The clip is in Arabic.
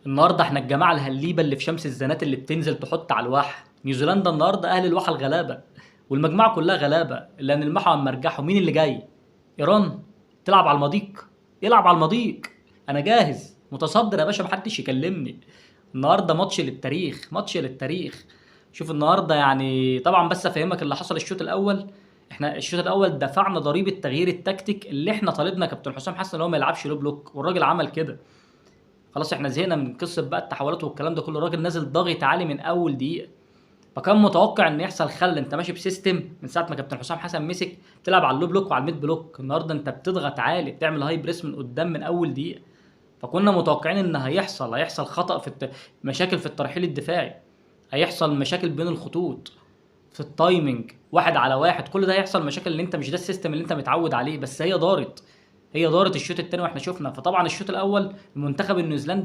النهارده احنا الجماعه الهليبه اللي في شمس الزنات اللي بتنزل تحط على الواحه. نيوزيلندا النهارده اهل الواحه الغلابه، والمجموعه كلها غلابه اللي هنلمحوا عن مرجحه. مين اللي جاي؟ ايران تلعب على المضيق؟ يلعب على المضيق. انا جاهز متصدر يا باشا، محدش يكلمني. النهارده ماتش للتاريخ، ماتش للتاريخ. شوف النهارده يعني طبعا، بس افهمك اللي حصل الشوط الاول. احنا الشوط الاول دفعنا ضريبه تغيير التكتيك اللي احنا طالبنا كابتن حسام حسن ان هو ما يلعبش لو بلوك، والراجل عمل كده. خلاص احنا زهقنا من قصه بقى التحولات والكلام ده كله. الراجل نازل ضاغط عالي من اول دقيقه، فكان متوقع ان يحصل خل. انت ماشي بسيستم من ساعه ما كابتن حسام حسن مسك، تلعب على اللو بلوك وعلى الميد بلوك. النهارده انت بتضغط عالي، بتعمل هاي بريس من قدام من اول دقيقه. فكنا متوقعين ان هيحصل خطأ مشاكل في الترحيل الدفاعي، هيحصل مشاكل بين الخطوط، في التايمنج، واحد على واحد، كل ده هيحصل مشاكل، ان انت مش ده السيستم اللي انت متعود عليه. بس هي دارت الشوط الثاني واحنا شفنا. فطبعا الشوط الاول المنتخب النيوزيلندي